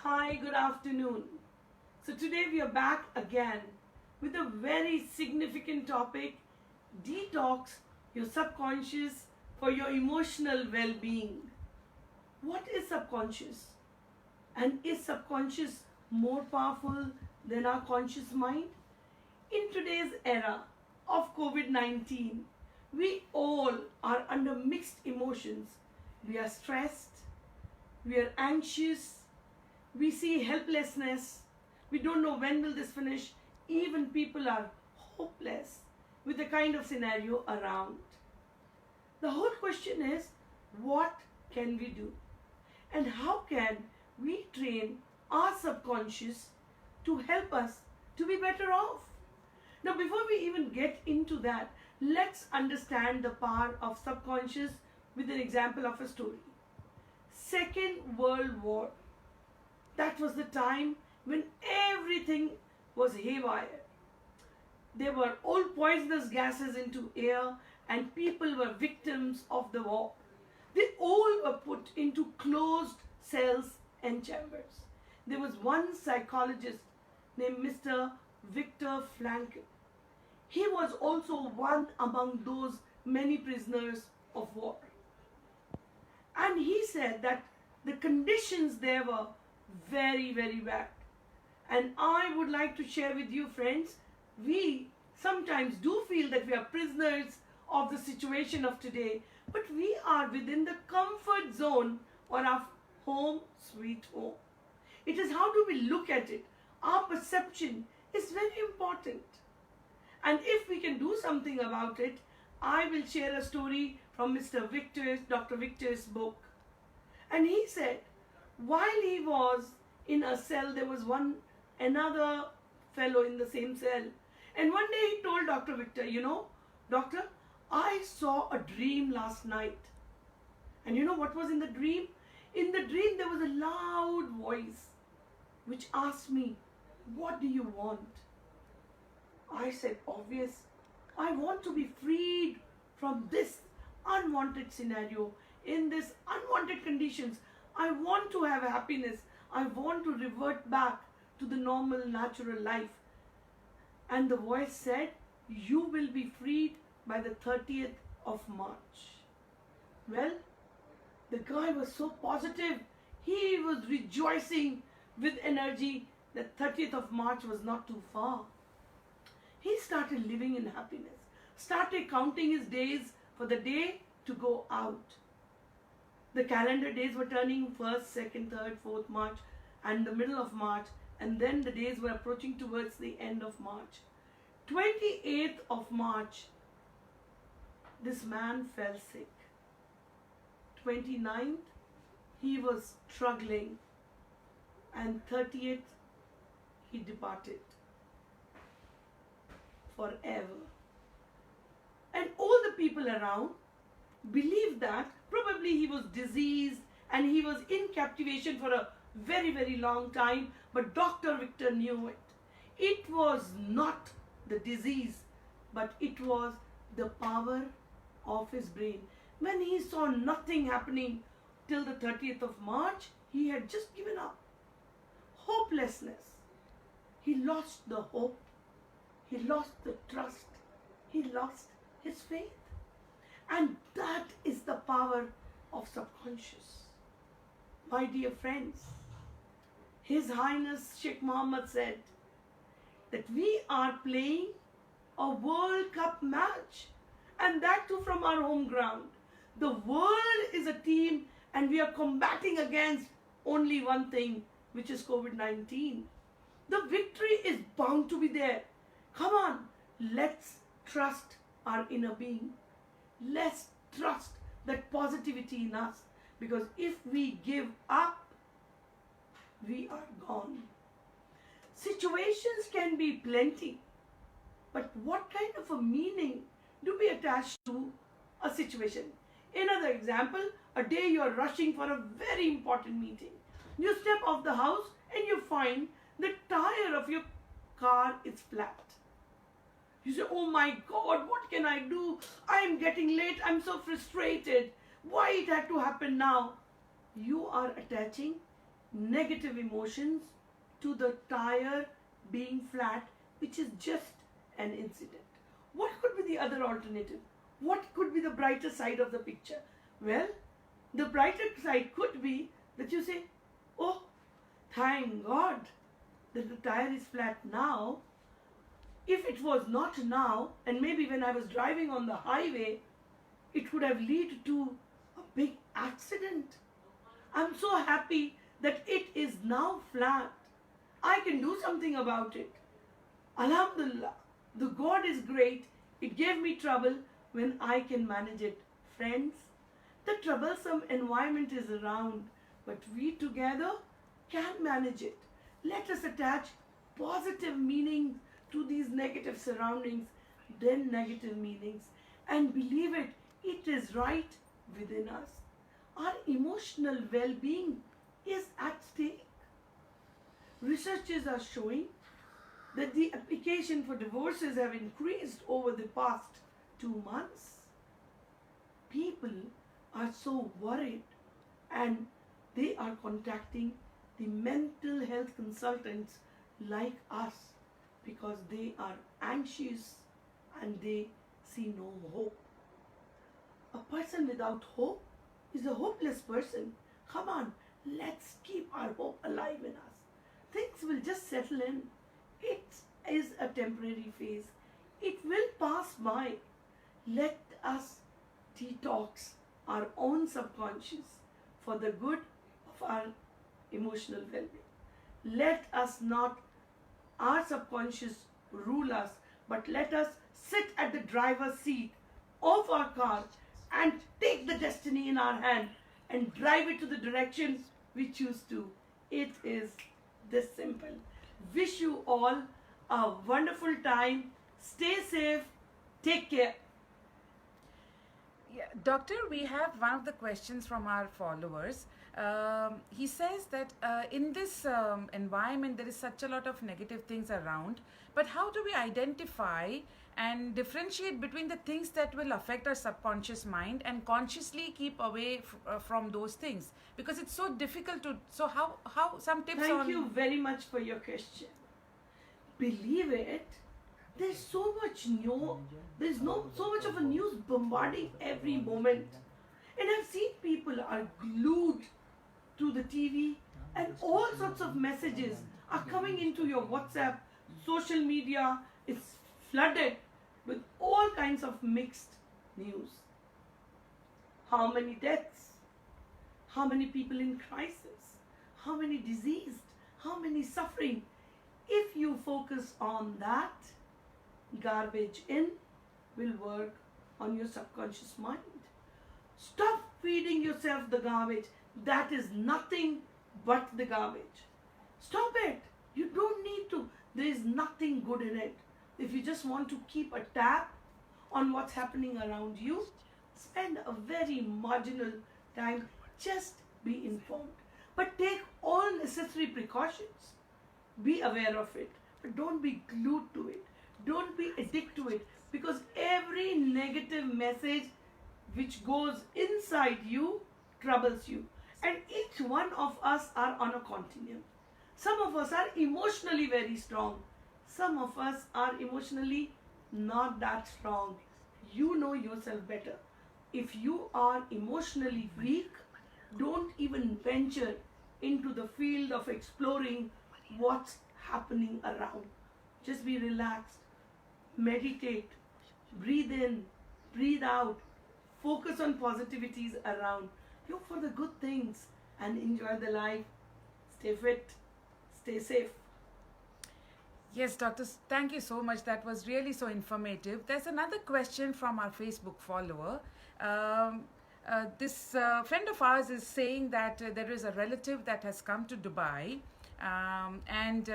Hi, good afternoon. So today we are back again with a very significant topic: detox your subconscious for your emotional well-being. What is subconscious? And is subconscious more powerful than our conscious mind? In today's era of COVID-19, we all are under mixed emotions. We are stressed, we are anxious, we see helplessness, we don't know when will this finish. Even people are hopeless with the kind of scenario around. The whole question is, what can we do? And how can we train our subconscious to help us to be better off? Now, before we even get into that, let's understand the power of subconscious with an example of a story. Second World War. That was the time when everything was haywire. There were all poisonous gases into air and people were victims of the war. They all were put into closed cells and chambers. There was one psychologist named Mr. Viktor Frankl. He was also one among those many prisoners of war. And he said that the conditions there were very, very bad. And I would like to share with you, friends, we sometimes do feel that we are prisoners of the situation of today, but we are within the comfort zone or our home sweet home. It is how do we look at it. Our perception is very important. And if we can do something about it, I will share a story from Dr. Victor's book. And he said, while he was in a cell, there was another fellow in the same cell. And one day he told Dr. Victor, doctor, I saw a dream last night. And you know what was in the dream? In the dream there was a loud voice which asked me, what do you want? I said, obvious, I want to be freed from this unwanted scenario, in this unwanted conditions. I want to have happiness. I want to revert back to the normal, natural life. And the voice said, you will be freed by the 30th of March. Well, the guy was so positive. He was rejoicing with energy that 30th of March was not too far. He started living in happiness, started counting his days for the day to go out. The calendar days were turning 1st, 2nd, 3rd, 4th March and the middle of March, and then the days were approaching towards the end of March. 28th of March, this man fell sick. 29th, he was struggling, and 30th, he departed forever. And all the people around believed that probably he was diseased and he was in captivation for a very, very long time, but Dr. Victor knew it. It was not the disease, but it was the power of his brain. When he saw nothing happening till the 30th of March, he had just given up. Hopelessness. He lost the hope. He lost the trust. He lost his faith. And that is the power of subconscious. My dear friends, His Highness Sheikh Mohammed said that we are playing a World Cup match, and that too from our home ground. The world is a team and we are combating against only one thing, which is COVID-19. The victory is bound to be there. Come on, let's trust our inner being. Let's trust that positivity in us, because if we give up, we are gone. Situations can be plenty, but what kind of a meaning do we attach to a situation? Another example, a day you are rushing for a very important meeting. You step off the house and you find the tire of your car is flat. You say, oh my God, what can I do? I am getting late. I'm so frustrated. Why it had to happen now? You are attaching negative emotions to the tire being flat, which is just an incident. What could be the other alternative? What could be the brighter side of the picture? Well, the brighter side could be that you say, oh, thank God that the tire is flat now. If it was not now, and maybe when I was driving on the highway, it would have led to a big accident. I'm so happy that it is now flat. I can do something about it. Alhamdulillah, the God is great. It gave me trouble when I can manage it. Friends, the troublesome environment is around, but we together can manage it. Let us attach positive meaning to these negative surroundings, then negative meanings, and believe it, it is right within us. Our emotional well-being is at stake. Researchers are showing that the application for divorces have increased over the past 2 months. People are so worried and they are contacting the mental health consultants like us because they are anxious and they see no hope. A person without hope is a hopeless person. Come on, let's keep our hope alive in us. Things will just settle in. It is a temporary phase. It will pass by. Let us detox our own subconscious for the good of our emotional well-being. Let us not our subconscious rule us, but let us sit at the driver's seat of our car and take the destiny in our hand and drive it to the direction we choose to. It is this simple. Wish you all a wonderful time. Stay safe. Take care. Yeah, Doctor, we have one of the questions from our followers. He says that in this environment there is such a lot of negative things around, but how do we identify and differentiate between the things that will affect our subconscious mind and consciously keep away from those things? Because it's so difficult to, so how some tips on... Thank you very much for your question. Believe it, there's so much so much of a news bombarding every moment. And I've seen people are glued to the TV and all sorts of messages are coming into your WhatsApp, social media. It's flooded with all kinds of mixed news. How many deaths? How many people in crisis? How many diseased? How many suffering? If you focus on that, garbage in will work on your subconscious mind. Stop feeding yourself the garbage. That is nothing but the garbage. Stop it. You don't need to. There is nothing good in it. If you just want to keep a tab on what's happening around you, spend a very marginal time. Just be informed. But take all necessary precautions. Be aware of it. But don't be glued to it. Don't be addicted to it. Because every negative message which goes inside you troubles you. And each one of us are on a continuum. Some of us are emotionally very strong. Some of us are emotionally not that strong. You know yourself better. If you are emotionally weak, don't even venture into the field of exploring what's happening around. Just be relaxed. Meditate. Breathe in. Breathe out. Focus on positivities around. Look for the good things and enjoy the life. Stay fit. Stay safe. Yes, Doctor, thank you so much. That was really so informative. There's another question from our Facebook follower. This friend of ours is saying that there is a relative that has come to Dubai and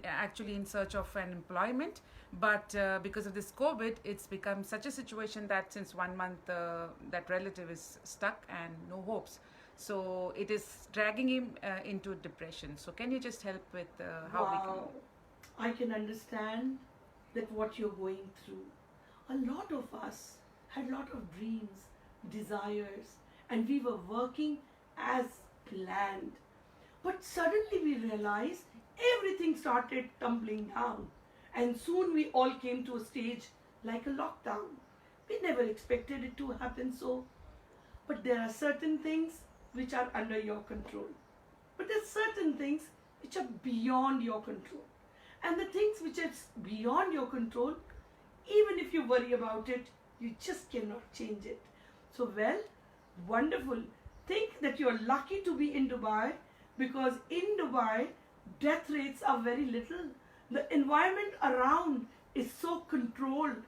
actually in search of an employment, but because of this COVID, it's become such a situation that since 1 month that relative is stuck and no hopes. So it is dragging him into depression. So can you just help with how we can... I can understand that what you're going through. A lot of us had a lot of dreams, desires, and we were working as planned. But suddenly we realized everything started tumbling down. And soon we all came to a stage like a lockdown. We never expected it to happen so. But there are certain things which are under your control. But there's certain things which are beyond your control. And the things which are beyond your control, even if you worry about it, you just cannot change it. So, well, wonderful. Think that you're lucky to be in Dubai, because in Dubai, death rates are very little. The environment around is so controlled.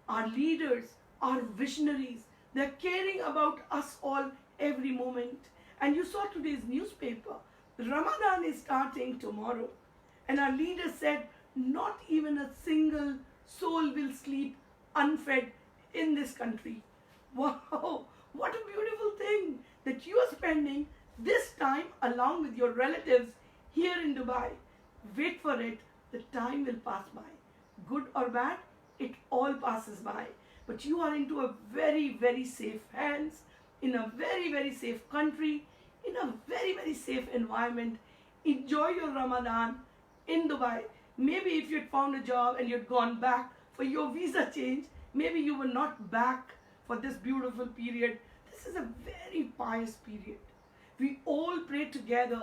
Our leaders, our visionaries, they're caring about us all every moment. And you saw today's newspaper. Ramadan is starting tomorrow. And our leaders said not even a single soul will sleep unfed in this country. Wow, what a beautiful thing that you are spending this time along with your relatives here in Dubai. Wait for it, the time will pass by. Good or bad, it all passes by. But you are into a very, very safe hands, in a very, very safe country, in a very, very safe environment. Enjoy your Ramadan in Dubai. Maybe if you'd found a job and you'd gone back for your visa change, maybe you were not back for this beautiful period. This is a very pious period. We all pray together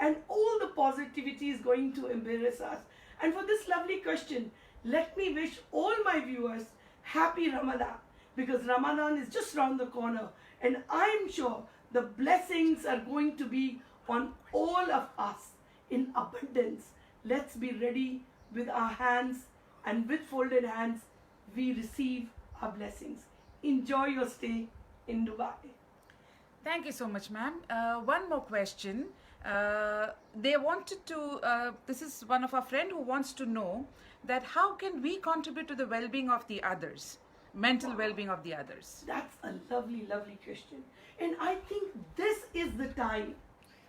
and all the positivity is going to embrace us. And for this lovely question, let me wish all my viewers happy Ramadan, because Ramadan is just around the corner and I'm sure the blessings are going to be on all of us in abundance. Let's be ready with our hands, and with folded hands we receive our blessings. Enjoy your stay in Dubai. Thank you so much, ma'am. One more question. They wanted to, this is one of our friend who wants to know that how can we contribute to the well-being of the others, mental well-being of the others? That's a lovely, lovely question. And I think this is the time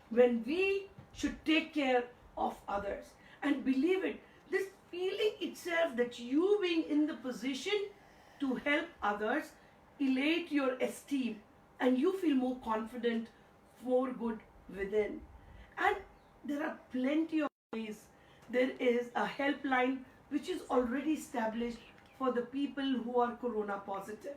when we should take care of others. And believe it, this feeling itself that you being in the position to help others elate your esteem and you feel more confident, more good within. And there are plenty of ways. There is a helpline which is already established for the people who are corona positive.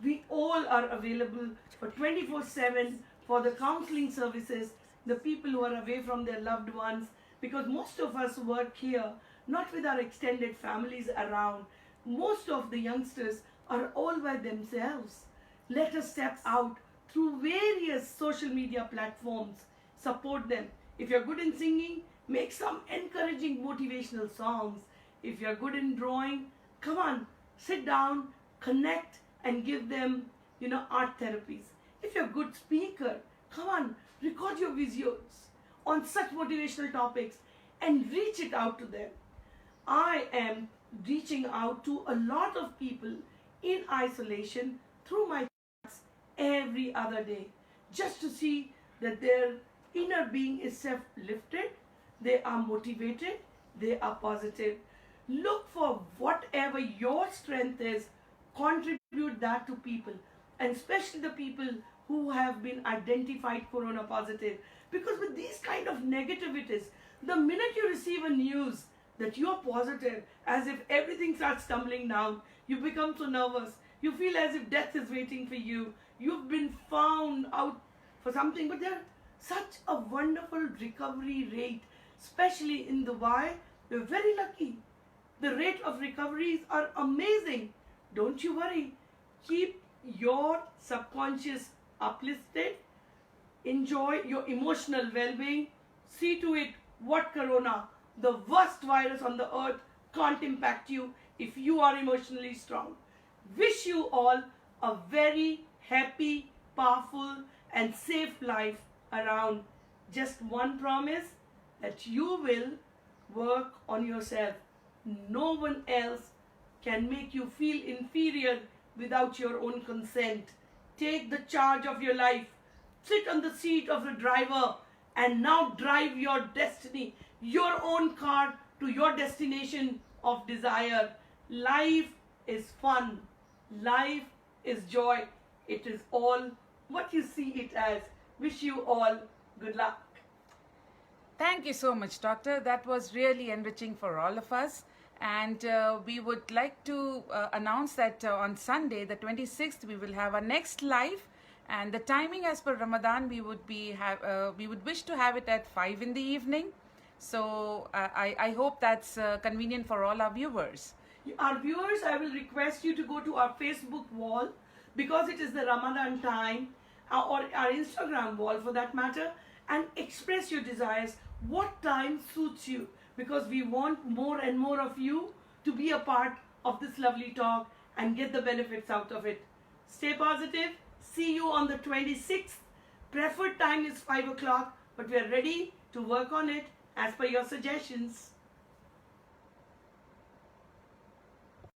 We all are available for 24/7 for the counseling services, the people who are away from their loved ones, because most of us work here, not with our extended families around. Most of the youngsters are all by themselves. Let us step out through various social media platforms, support them. If you're good in singing, make some encouraging motivational songs. If you're good in drawing, come on, sit down, connect and give them, art therapies. If you're a good speaker, come on, record your videos on such motivational topics and reach it out to them. I am reaching out to a lot of people in isolation through my chats every other day, just to see that their inner being is self-lifted, they are motivated, they are positive. Look for whatever your strength is, contribute that to people, and especially the people who have been identified corona positive. Because with these kind of negativities, the minute you receive a news that you are positive, as if everything starts tumbling down, you become so nervous, you feel as if death is waiting for you, you've been found out for something. But there's such a wonderful recovery rate, especially in Dubai. We're very lucky. The rate of recoveries are amazing. Don't you worry. Keep your subconscious uplifted. Enjoy your emotional well-being. See to it what corona, the worst virus on the earth, can't impact you if you are emotionally strong. Wish you all a very happy, powerful and safe life around. Just one promise, that you will work on yourself. No one else can make you feel inferior without your own consent. Take the charge of your life. Sit on the seat of the driver and now drive your destiny, your own car to your destination of desire. Life is fun. Life is joy. It is all what you see it as. Wish you all good luck. Thank you so much, Doctor. That was really enriching for all of us. And we would like to announce that on Sunday, the 26th, we will have our next live. And the timing, as per Ramadan, we would wish to have it at 5 in the evening. So I hope that's convenient for all our viewers. Our viewers, I will request you to go to our Facebook wall because it is the Ramadan time, or our Instagram wall for that matter, and express your desires. What time suits you? Because we want more and more of you to be a part of this lovely talk and get the benefits out of it. Stay positive. See you on the 26th. Preferred time is 5 o'clock, but we are ready to work on it as per your suggestions.